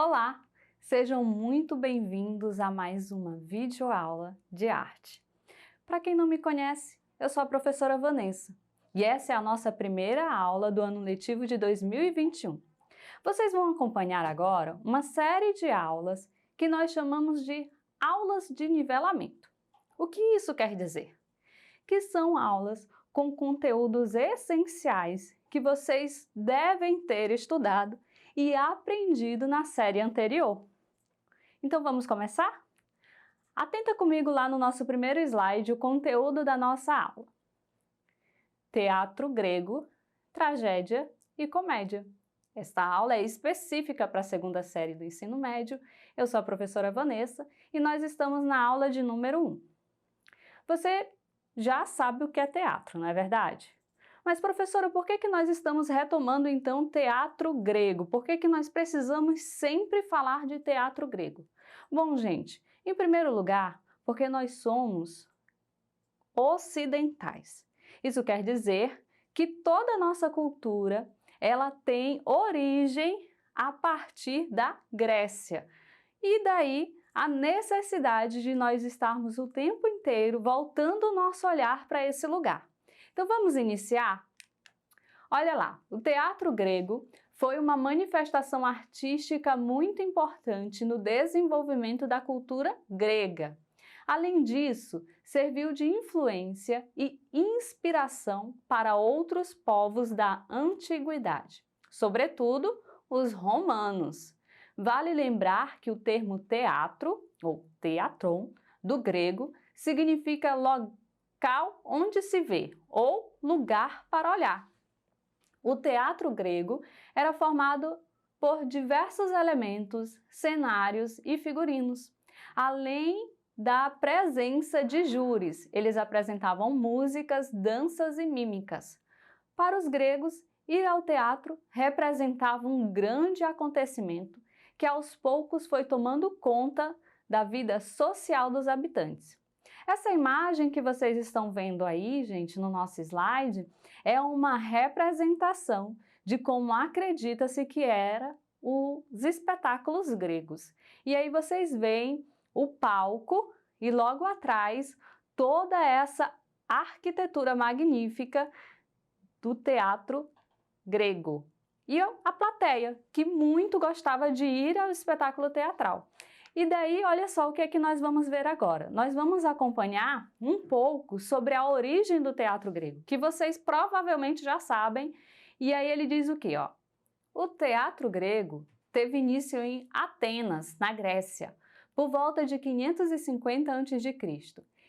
Olá, sejam muito bem-vindos a mais uma videoaula de arte. Para quem não me conhece, eu sou a professora Vanessa e essa é a nossa primeira aula do ano letivo de 2021. Vocês vão acompanhar agora uma série de aulas que nós chamamos de aulas de nivelamento. O que isso quer dizer? Que são aulas com conteúdos essenciais que vocês devem ter estudado e aprendido na série anterior. Então vamos começar? Atenta comigo lá no nosso primeiro slide o conteúdo da nossa aula. Teatro grego, tragédia e comédia. Esta aula é específica para a segunda série do ensino médio. Eu sou a professora Vanessa e nós estamos na aula de número 1. Você já sabe o que é teatro, não é verdade? Mas professora, por que nós estamos retomando então teatro grego? Por que nós precisamos sempre falar de teatro grego? Bom, gente, em primeiro lugar, porque nós somos ocidentais. Isso quer dizer que toda a nossa cultura, ela tem origem a partir da Grécia. E daí a necessidade de nós estarmos o tempo inteiro voltando o nosso olhar para esse lugar. Então vamos iniciar? Olha lá, o teatro grego foi uma manifestação artística muito importante no desenvolvimento da cultura grega. Além disso, serviu de influência e inspiração para outros povos da antiguidade, sobretudo os romanos. Vale lembrar que o termo teatro, ou teatron, do grego, significa local onde se vê, ou lugar para olhar. O teatro grego era formado por diversos elementos, cenários e figurinos, além da presença de júris. Eles apresentavam músicas, danças e mímicas. Para os gregos, ir ao teatro representava um grande acontecimento que aos poucos foi tomando conta da vida social dos habitantes. Essa imagem que vocês estão vendo aí, gente, no nosso slide, é uma representação de como acredita-se que eram os espetáculos gregos. E aí vocês veem o palco e logo atrás toda essa arquitetura magnífica do teatro grego. E a plateia, que muito gostava de ir ao espetáculo teatral. E daí, olha só o que é que nós vamos ver agora. Nós vamos acompanhar um pouco sobre a origem do teatro grego, que vocês provavelmente já sabem. E aí ele diz o quê? Ó? O teatro grego teve início em Atenas, na Grécia, por volta de 550 a.C.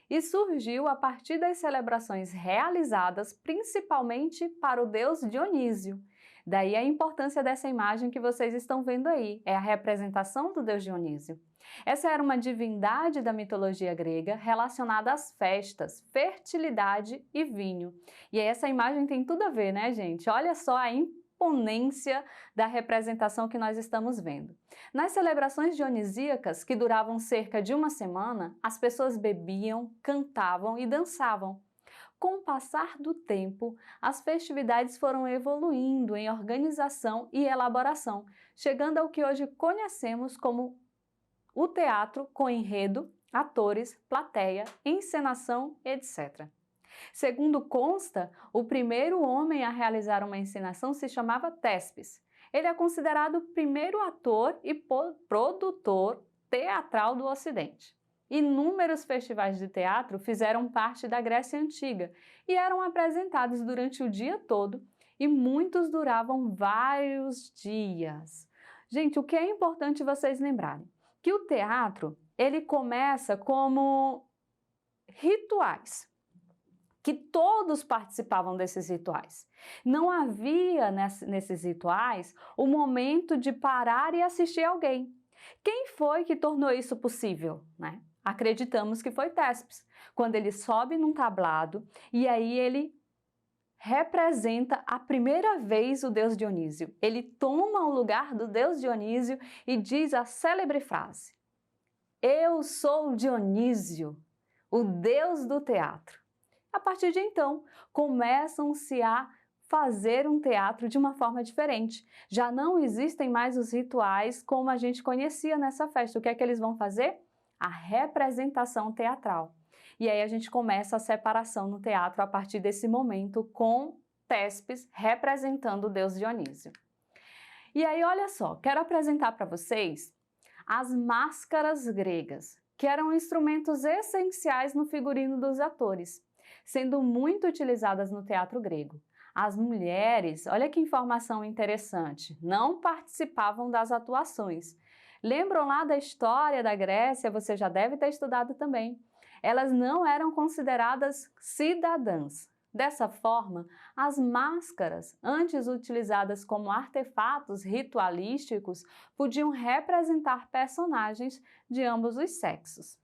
e surgiu a partir das celebrações realizadas principalmente para o deus Dionísio. Daí a importância dessa imagem que vocês estão vendo aí, é a representação do deus Dionísio. Essa era uma divindade da mitologia grega relacionada às festas, fertilidade e vinho. E essa imagem tem tudo a ver, né, gente? Olha só a imponência da representação que nós estamos vendo. Nas celebrações dionisíacas, que duravam cerca de uma semana, as pessoas bebiam, cantavam e dançavam. Com o passar do tempo, as festividades foram evoluindo em organização e elaboração, chegando ao que hoje conhecemos como o teatro com enredo, atores, plateia, encenação, etc. Segundo consta, o primeiro homem a realizar uma encenação se chamava Tespes. Ele é considerado o primeiro ator e produtor teatral do Ocidente. Inúmeros festivais de teatro fizeram parte da Grécia Antiga e eram apresentados durante o dia todo e muitos duravam vários dias. Gente, o que é importante vocês lembrarem? Que o teatro, ele começa como rituais, que todos participavam desses rituais. Não havia nesses rituais o momento de parar e assistir alguém. Quem foi que tornou isso possível, né? Acreditamos que foi Tespes, quando ele sobe num tablado e aí ele representa a primeira vez o deus Dionísio. Ele toma o lugar do deus Dionísio e diz a célebre frase: "Eu sou Dionísio, o deus do teatro." A partir de então, começam-se a fazer um teatro de uma forma diferente. Já não existem mais os rituais como a gente conhecia nessa festa. O que é que eles vão fazer? A representação teatral. E aí a gente começa a separação no teatro a partir desse momento com Téspes representando o deus Dionísio. E aí olha só, quero apresentar para vocês as máscaras gregas, que eram instrumentos essenciais no figurino dos atores, sendo muito utilizadas no teatro grego. As mulheres, olha que informação interessante, não participavam das atuações. Lembram lá da história da Grécia? Você já deve ter estudado também. Elas não eram consideradas cidadãs. Dessa forma, as máscaras, antes utilizadas como artefatos ritualísticos, podiam representar personagens de ambos os sexos.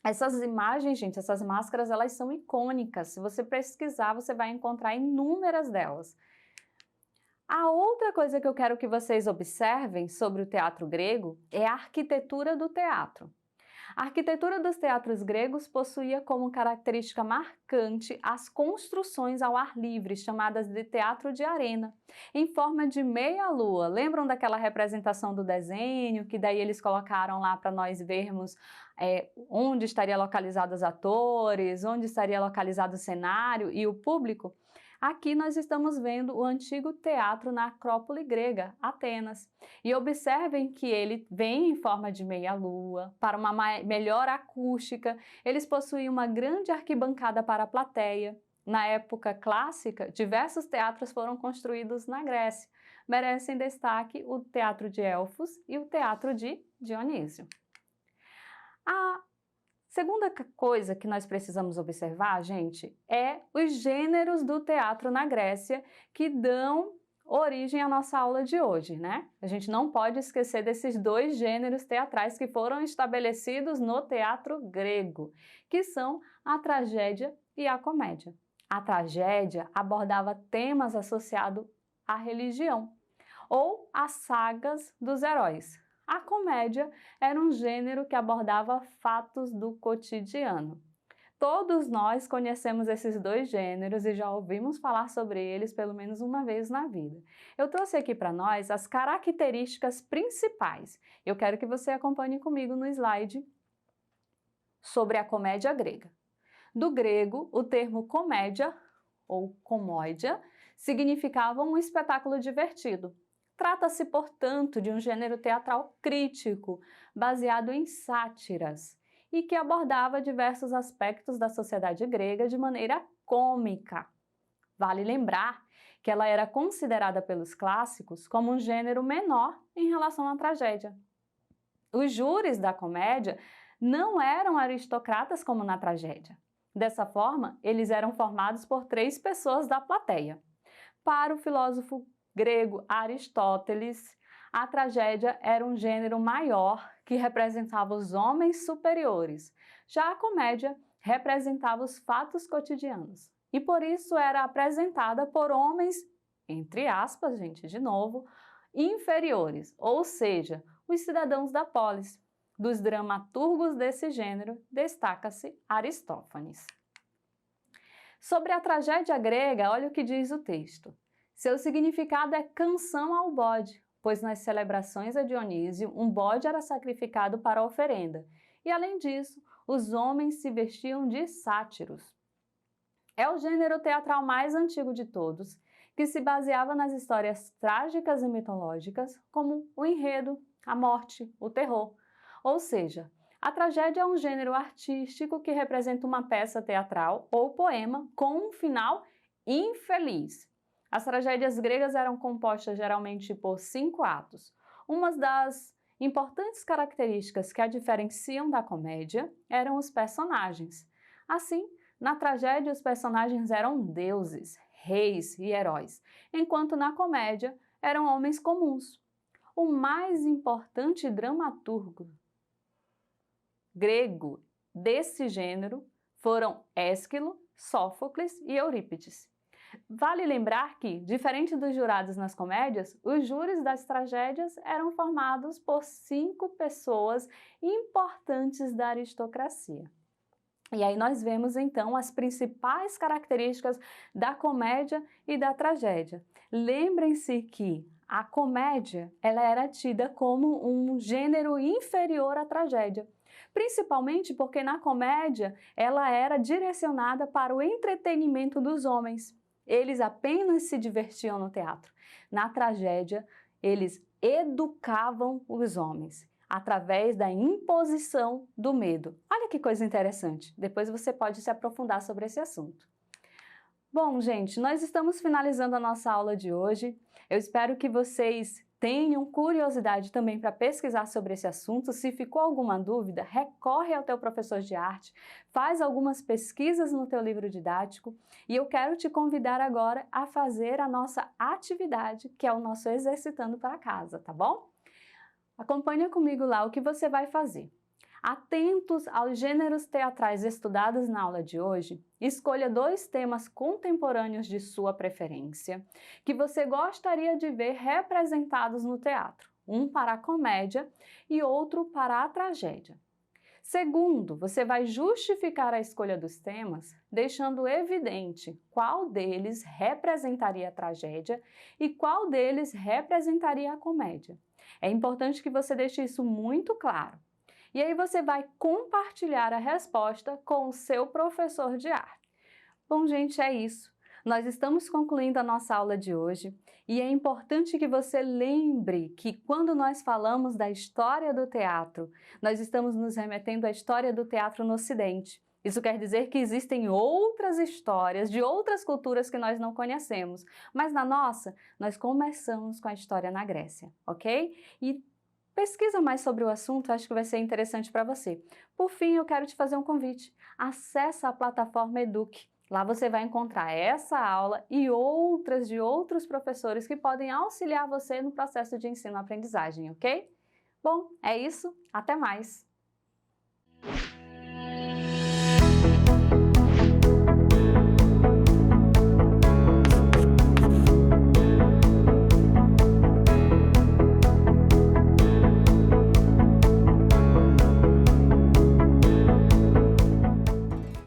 Essas imagens, gente, essas máscaras, elas são icônicas. Se você pesquisar, você vai encontrar inúmeras delas. A outra coisa que eu quero que vocês observem sobre o teatro grego é a arquitetura do teatro. A arquitetura dos teatros gregos possuía como característica marcante as construções ao ar livre, chamadas de teatro de arena, em forma de meia-lua. Lembram daquela representação do desenho, que daí eles colocaram lá para nós vermos onde estaria localizados os atores, onde estaria localizado o cenário e o público? Aqui nós estamos vendo o antigo teatro na Acrópole grega, Atenas. E observem que ele vem em forma de meia-lua, para uma melhor acústica. Eles possuíam uma grande arquibancada para a plateia. Na época clássica, diversos teatros foram construídos na Grécia. Merecem destaque o Teatro de Elfos e o Teatro de Dionísio. A segunda coisa que nós precisamos observar, gente, é os gêneros do teatro na Grécia que dão origem à nossa aula de hoje, né? A gente não pode esquecer desses dois gêneros teatrais que foram estabelecidos no teatro grego, que são a tragédia e a comédia. A tragédia abordava temas associados à religião ou às sagas dos heróis. A comédia era um gênero que abordava fatos do cotidiano. Todos nós conhecemos esses dois gêneros e já ouvimos falar sobre eles pelo menos uma vez na vida. Eu trouxe aqui para nós as características principais. Eu quero que você acompanhe comigo no slide sobre a comédia grega. Do grego, o termo comédia ou comódia significava um espetáculo divertido. Trata-se, portanto, de um gênero teatral crítico, baseado em sátiras, e que abordava diversos aspectos da sociedade grega de maneira cômica. Vale lembrar que ela era considerada pelos clássicos como um gênero menor em relação à tragédia. Os júris da comédia não eram aristocratas como na tragédia. Dessa forma, eles eram formados por 3 pessoas da plateia. Para o filósofo grego Aristóteles, a tragédia era um gênero maior que representava os homens superiores. Já a comédia representava os fatos cotidianos e por isso era apresentada por homens, entre aspas, gente, de novo, inferiores, ou seja, os cidadãos da polis. Dos dramaturgos desse gênero, destaca-se Aristófanes. Sobre a tragédia grega, olha o que diz o texto. Seu significado é canção ao bode, pois nas celebrações a Dionísio, um bode era sacrificado para a oferenda, e além disso, os homens se vestiam de sátiros. É o gênero teatral mais antigo de todos, que se baseava nas histórias trágicas e mitológicas, como o enredo, a morte, o terror. Ou seja, a tragédia é um gênero artístico que representa uma peça teatral ou poema com um final infeliz. As tragédias gregas eram compostas geralmente por 5 atos. Uma das importantes características que a diferenciam da comédia eram os personagens. Assim, na tragédia os personagens eram deuses, reis e heróis, enquanto na comédia eram homens comuns. O mais importante dramaturgo grego desse gênero foram Ésquilo, Sófocles e Eurípides. Vale lembrar que, diferente dos jurados nas comédias, os júris das tragédias eram formados por 5 pessoas importantes da aristocracia. E aí nós vemos então as principais características da comédia e da tragédia. Lembrem-se que a comédia ela era tida como um gênero inferior à tragédia, principalmente porque na comédia ela era direcionada para o entretenimento dos homens. Eles apenas se divertiam no teatro. Na tragédia, eles educavam os homens através da imposição do medo. Olha que coisa interessante, depois você pode se aprofundar sobre esse assunto. Bom, gente, nós estamos finalizando a nossa aula de hoje. Eu espero que vocês tenham curiosidade também para pesquisar sobre esse assunto. Se ficou alguma dúvida, recorre ao teu professor de arte, faz algumas pesquisas no teu livro didático e eu quero te convidar agora a fazer a nossa atividade, que é o nosso Exercitando para Casa, tá bom? Acompanha comigo lá o que você vai fazer. Atentos aos gêneros teatrais estudados na aula de hoje, escolha 2 temas contemporâneos de sua preferência, que você gostaria de ver representados no teatro, um para a comédia e outro para a tragédia. Segundo, você vai justificar a escolha dos temas, deixando evidente qual deles representaria a tragédia e qual deles representaria a comédia. É importante que você deixe isso muito claro. E aí você vai compartilhar a resposta com o seu professor de arte. Bom, gente, é isso. Nós estamos concluindo a nossa aula de hoje e é importante que você lembre que quando nós falamos da história do teatro, nós estamos nos remetendo à história do teatro no Ocidente. Isso quer dizer que existem outras histórias de outras culturas que nós não conhecemos, mas na nossa, nós começamos com a história na Grécia, ok? E pesquisa mais sobre o assunto, acho que vai ser interessante para você. Por fim, eu quero te fazer um convite. Acesse a plataforma Eduque. Lá você vai encontrar essa aula e outras de outros professores que podem auxiliar você no processo de ensino-aprendizagem, ok? Bom, é isso. Até mais!